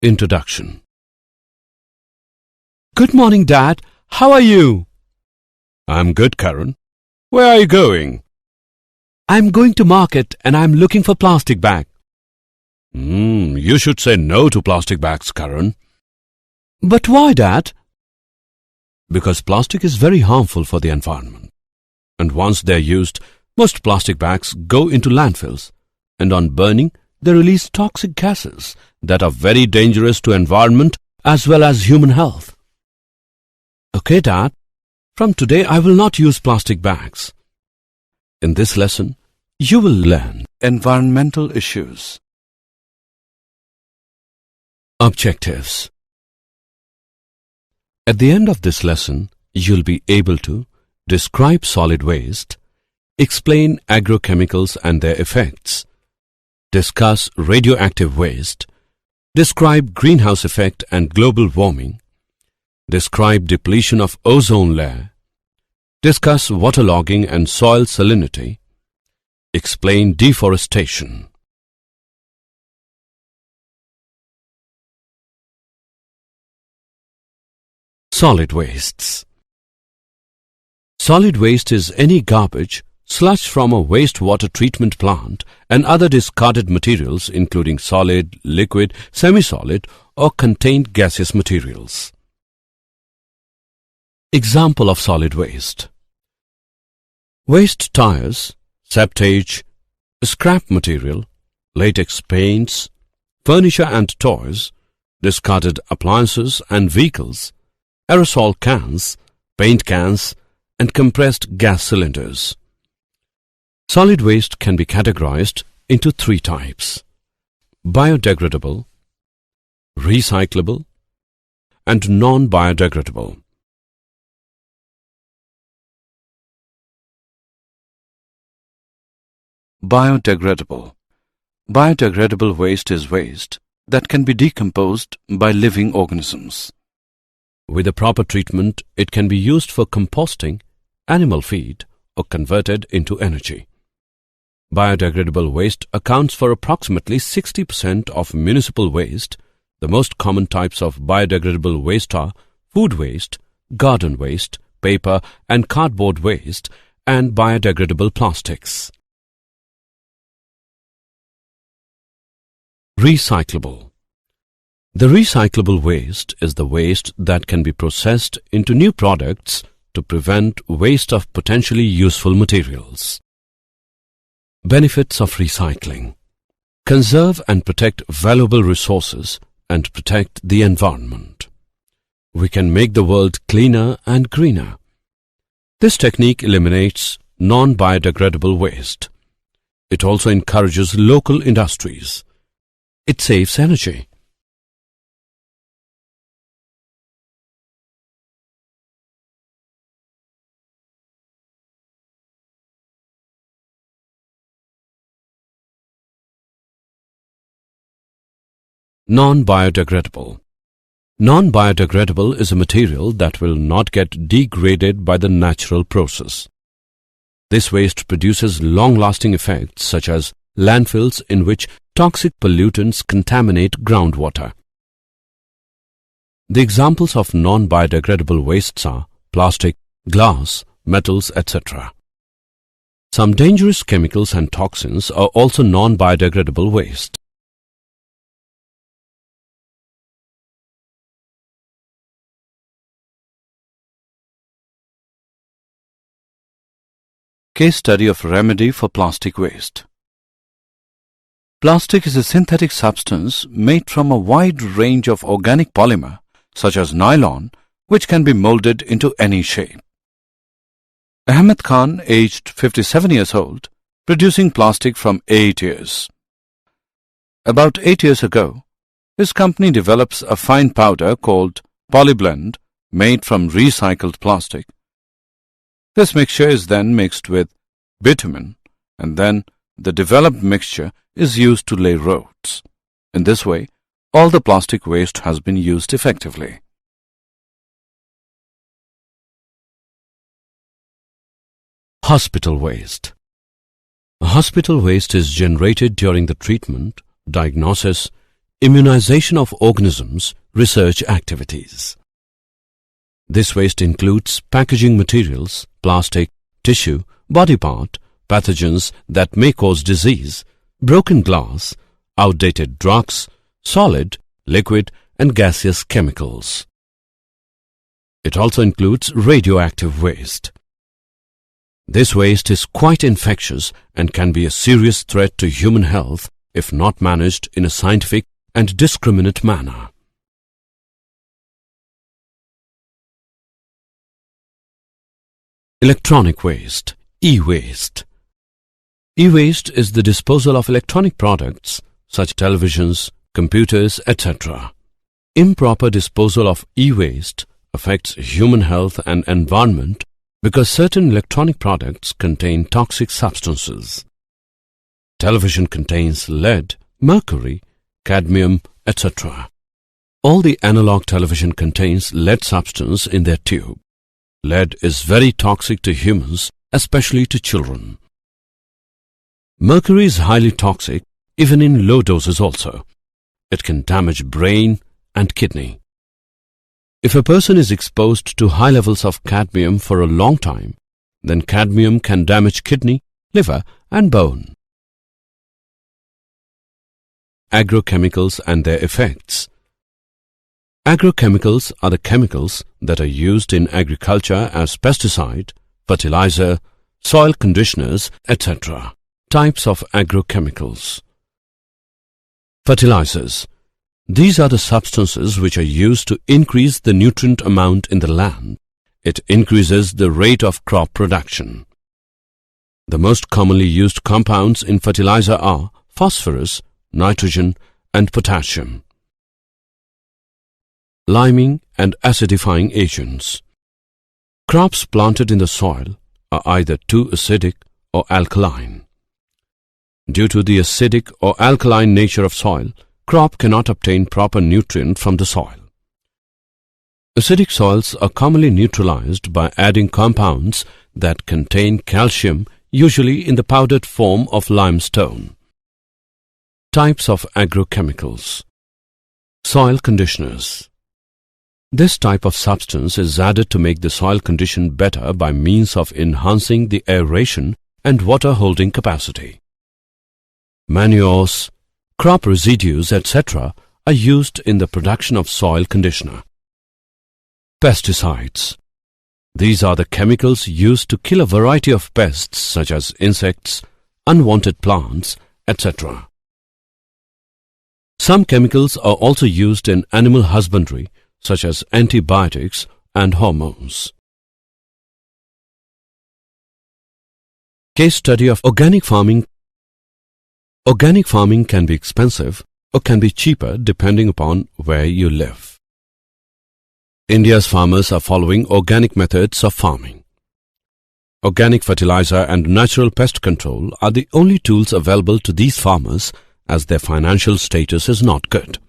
Introduction. Good morning, Dad. How are you? I'm good, Karen. Where are you going? I'm going to market and I'm looking for plastic bag. You should say no to plastic bags, Karen. But why, Dad? Because plastic is very harmful for the environment. And once they're used, most plastic bags go into landfills. And on burning, they release toxic gases that are very dangerous to environment as well as human health. Okay, Dad. From today, I will not use plastic bags. In this lesson, you will learn environmental issues. Objectives. At the end of this lesson, you'll be able to describe solid waste, explain agrochemicals and their effects, discuss radioactive waste, describe greenhouse effect and global warming, describe depletion of ozone layer, discuss waterlogging and soil salinity, explain deforestation. Solid wastes. Solid waste is any garbage, sludge from a wastewater treatment plant and other discarded materials including solid, liquid, semi-solid or contained gaseous materials. Example of solid waste. Waste tires, septage, scrap material, latex paints, furniture and toys, discarded appliances and vehicles, aerosol cans, paint cans and compressed gas cylinders. Solid waste can be categorized into three types: biodegradable, recyclable, and non-biodegradable. Biodegradable. Biodegradable waste is waste that can be decomposed by living organisms. With a proper treatment, it can be used for composting, animal feed, or converted into energy. Biodegradable waste accounts for approximately 60% of municipal waste. The most common types of biodegradable waste are food waste, garden waste, paper and cardboard waste, and biodegradable plastics. Recyclable. The recyclable waste is the waste that can be processed into new products to prevent waste of potentially useful materials. Benefits of recycling. Conserve and protect valuable resources and protect the environment. We can make the world cleaner and greener. This technique eliminates non-biodegradable waste. It also encourages local industries. It saves energy. Non-biodegradable. Non-biodegradable is a material that will not get degraded by the natural process. This waste produces long-lasting effects such as landfills in which toxic pollutants contaminate groundwater. The examples of non-biodegradable wastes are plastic, glass, metals, etc. Some dangerous chemicals and toxins are also non-biodegradable waste. Case study of remedy for plastic waste. Plastic is a synthetic substance made from a wide range of organic polymer, such as nylon, which can be molded into any shape. Ahmed Khan, aged 57 years old, producing plastic from 8 years. About 8 years ago, his company develops a fine powder called Polyblend made from recycled plastic. This mixture is then mixed with bitumen and then the developed mixture is used to lay roads. In this way, all the plastic waste has been used effectively. Hospital waste. Hospital waste is generated during the treatment, diagnosis, immunization of organisms research activities. This waste includes packaging materials, plastic, tissue, body part, pathogens that may cause disease, broken glass, outdated drugs, solid, liquid and gaseous chemicals. It also includes radioactive waste. This waste is quite infectious and can be a serious threat to human health if not managed in a scientific and discriminate manner. Electronic waste, e-waste. E-waste is the disposal of electronic products such as televisions, computers, etc. Improper disposal of e-waste affects human health and environment because certain electronic products contain toxic substances. Television contains lead, mercury, cadmium, etc. All the analog television contains lead substance in their tube. Lead is very toxic to humans, especially to children. Mercury is highly toxic even in low doses also. It can damage brain and kidney. If a person is exposed to high levels of cadmium for a long time, then cadmium can damage kidney, liver and bone. Agrochemicals and their effects. Agrochemicals are the chemicals that are used in agriculture as pesticide, fertilizer, soil conditioners, etc. Types of agrochemicals. Fertilizers. These are the substances which are used to increase the nutrient amount in the land. It increases the rate of crop production. The most commonly used compounds in fertilizer are phosphorus, nitrogen and potassium. Liming and acidifying agents. Crops planted in the soil are either too acidic or alkaline. Due to the acidic or alkaline nature of soil, crop cannot obtain proper nutrient from the soil. Acidic soils are commonly neutralized by adding compounds that contain calcium, usually in the powdered form of limestone. Types of agrochemicals. Soil conditioners. This type of substance is added to make the soil condition better by means of enhancing the aeration and water holding capacity. Manures, crop residues, etc. are used in the production of soil conditioner. Pesticides. These are the chemicals used to kill a variety of pests such as insects, unwanted plants, etc. Some chemicals are also used in animal husbandry such as antibiotics and hormones. Case study of organic farming. Organic farming can be expensive or can be cheaper depending upon where you live. India's farmers are following organic methods of farming. Organic fertilizer and natural pest control are the only tools available to these farmers as their financial status is not good.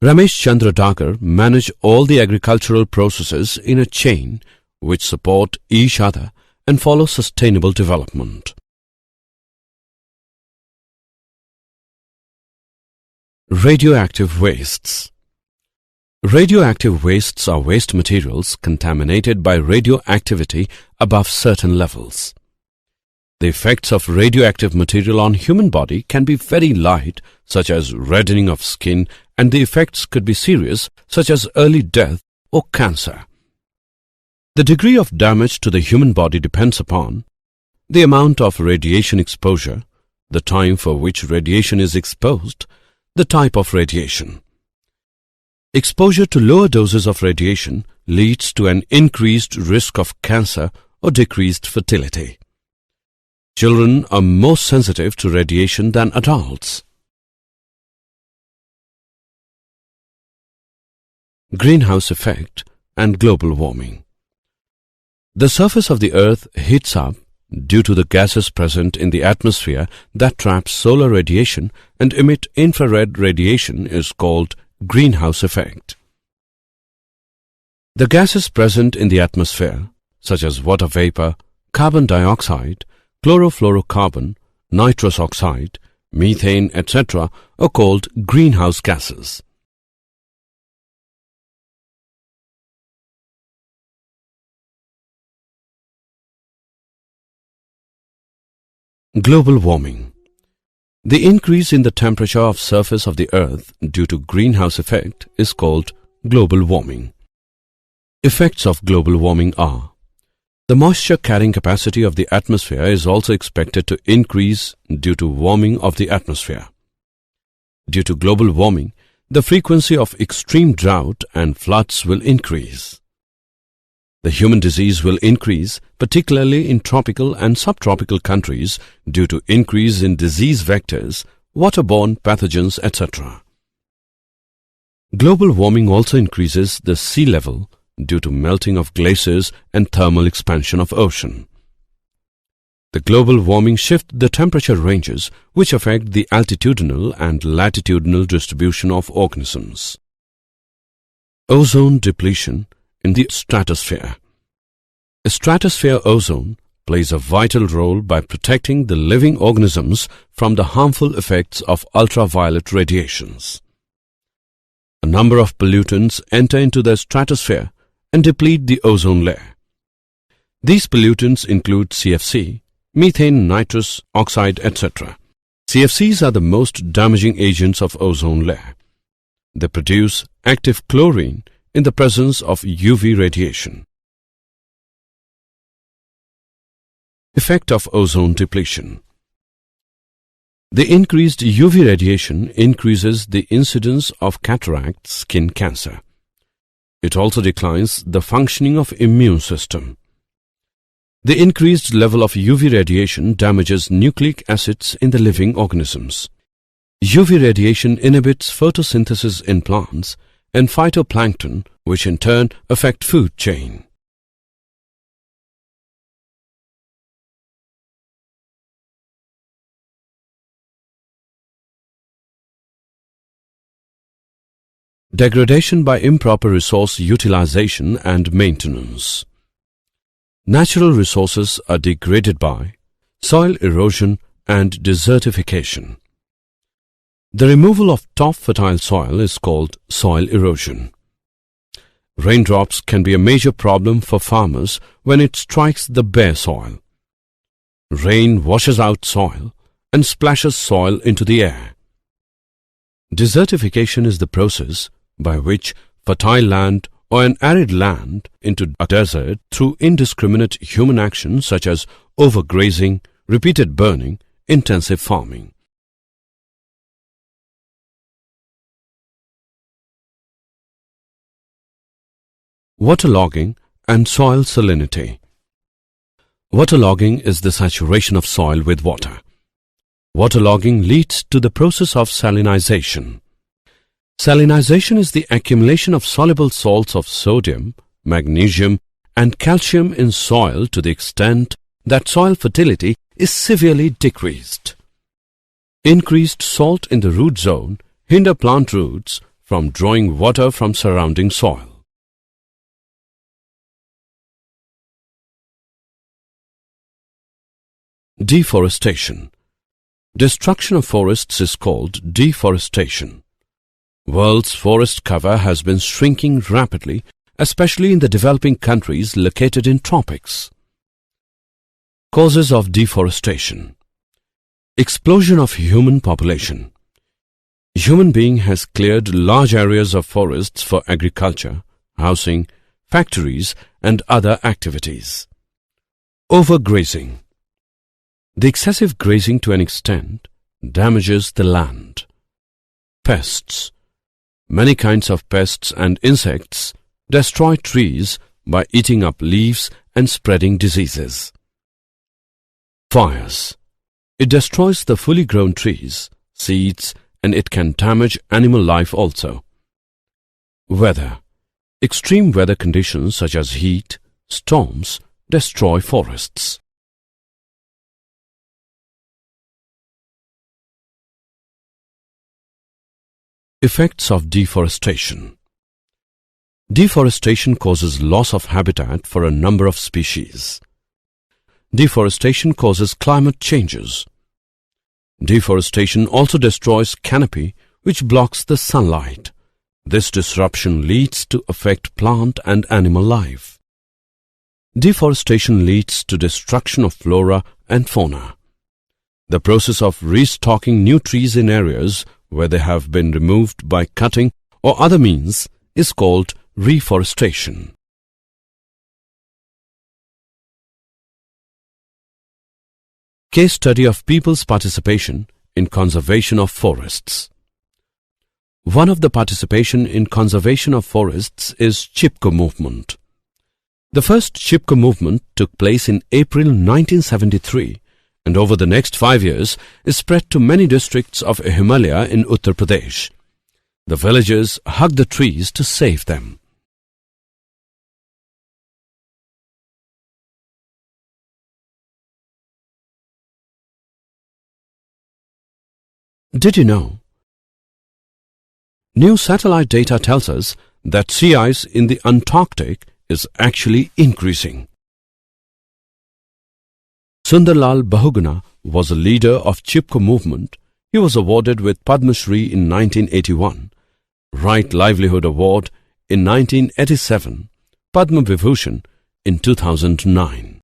Ramesh Chandra Dagar manage all the agricultural processes in a chain which support each other and follow sustainable development. Radioactive wastes. Radioactive wastes are waste materials contaminated by radioactivity above certain levels. The effects of radioactive material on human body can be very light, such as reddening of skin, and the effects could be serious, such as early death or cancer. The degree of damage to the human body depends upon the amount of radiation exposure, the time for which radiation is exposed, the type of radiation. Exposure to lower doses of radiation leads to an increased risk of cancer or decreased fertility. Children are more sensitive to radiation than adults. Greenhouse effect and global warming. The surface of the earth heats up due to the gases present in the atmosphere that trap solar radiation and emit infrared radiation is called greenhouse effect. The gases present in the atmosphere, such as water vapor, carbon dioxide, chlorofluorocarbon, nitrous oxide, methane, etc. are called greenhouse gases. Global warming. The increase in the temperature of surface of the earth due to greenhouse effect is called global warming. Effects of global warming are: the moisture carrying capacity of the atmosphere is also expected to increase due to warming of the atmosphere. Due to global warming, the frequency of extreme drought and floods will increase. The human disease will increase, particularly in tropical and subtropical countries, due to increase in disease vectors, waterborne pathogens, etc. Global warming also increases the sea level due to melting of glaciers and thermal expansion of ocean. The global warming shift the temperature ranges which affect the altitudinal and latitudinal distribution of organisms. Ozone depletion in the stratosphere. Stratosphere ozone plays a vital role by protecting the living organisms from the harmful effects of ultraviolet radiations. A number of pollutants enter into the stratosphere and deplete the ozone layer. These pollutants include CFC, methane, nitrous oxide, etc. CFCs are the most damaging agents of ozone layer. They produce active chlorine in the presence of UV radiation. Effect of ozone depletion. The increased UV radiation increases the incidence of cataract skin cancer. It also declines the functioning of immune system. The increased level of UV radiation damages nucleic acids in the living organisms. UV radiation inhibits photosynthesis in plants and phytoplankton, which in turn affect food chain. Degradation by improper resource utilization and maintenance. Natural resources are degraded by soil erosion and desertification. The removal of top fertile soil is called soil erosion. Raindrops can be a major problem for farmers when it strikes the bare soil. Rain washes out soil and splashes soil into the air. Desertification is the process by which fertile land or an arid land into a desert through indiscriminate human action such as overgrazing, repeated burning, intensive farming. Waterlogging and soil salinity. Waterlogging is the saturation of soil with water. Waterlogging leads to the process of salinization. Salinization is the accumulation of soluble salts of sodium, magnesium, and calcium in soil to the extent that soil fertility is severely decreased. Increased salt in the root zone hinder plant roots from drawing water from surrounding soil. Deforestation. Destruction of forests is called deforestation. World's forest cover has been shrinking rapidly, especially in the developing countries located in tropics. Causes of deforestation. Explosion of human population. Human being has cleared large areas of forests for agriculture, housing, factories and other activities. Overgrazing. The excessive grazing to an extent damages the land. Pests. Many kinds of pests and insects destroy trees by eating up leaves and spreading diseases. Fires. It destroys the fully grown trees, seeds, and it can damage animal life also. Weather. Extreme weather conditions such as heat, storms, destroy forests. Effects of deforestation. Deforestation causes loss of habitat for a number of species. Deforestation causes climate changes. Deforestation also destroys canopy, which blocks the sunlight. This disruption leads to affect plant and animal life. Deforestation leads to destruction of flora and fauna. The process of restocking new trees in areas where they have been removed by cutting or other means is called reforestation. Case study of people's participation in conservation of forests. One of the participation in conservation of forests is Chipko movement. The first Chipko movement took place in April 1973 and over the next 5 years is spread to many districts of Himalaya in Uttar Pradesh. The villagers hug the trees to save them. Did you know? New satellite data tells us that sea ice in the Antarctic is actually increasing. Sundarlal Bahuguna was a leader of Chipko movement. He was awarded with Padma Shri in 1981, Right Livelihood Award in 1987, Padma Vibhushan in 2009.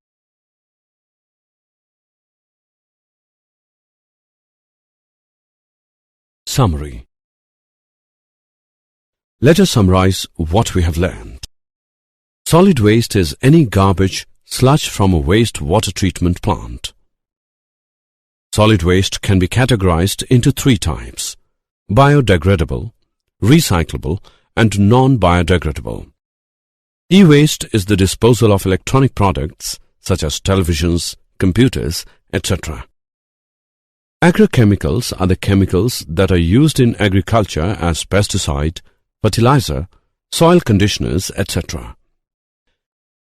Summary. Let us summarize what we have learned. Solid waste is any garbage, sludge from a waste water treatment plant. Solid waste can be categorized into 3 types: biodegradable, recyclable, and non-biodegradable. E-waste is the disposal of electronic products such as televisions, computers, etc. Agrochemicals are the chemicals that are used in agriculture as pesticide, fertilizer, soil conditioners, etc.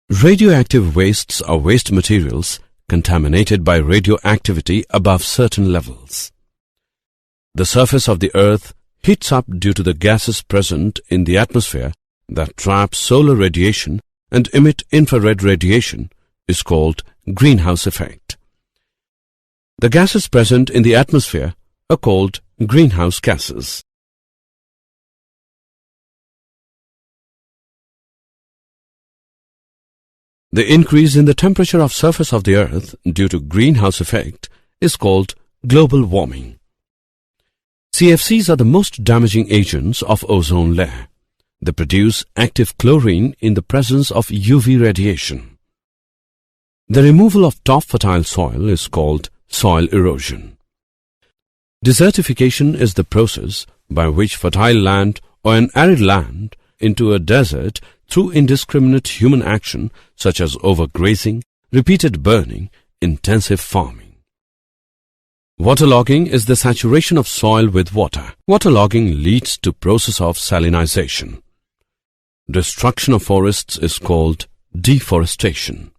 Radioactive wastes are waste materials contaminated by radioactivity above certain levels. The surface of the earth heats up due to the gases present in the atmosphere that trap solar radiation and emit infrared radiation is called greenhouse effect. The gases present in the atmosphere are called greenhouse gases. The increase in the temperature of surface of the earth due to greenhouse effect is called global warming. CFCs are the most damaging agents of ozone layer. They produce active chlorine in the presence of UV radiation. The removal of top fertile soil is called soil erosion. Desertification is the process by which fertile land or an arid land into a desert through indiscriminate human action such as overgrazing, repeated burning, intensive farming. Waterlogging is the saturation of soil with water. Waterlogging leads to process of salinization. Destruction of forests is called deforestation.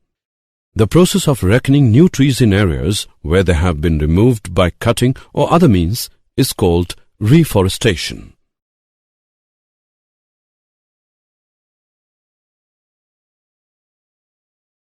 The process of reckoning new trees in areas where they have been removed by cutting or other means is called reforestation.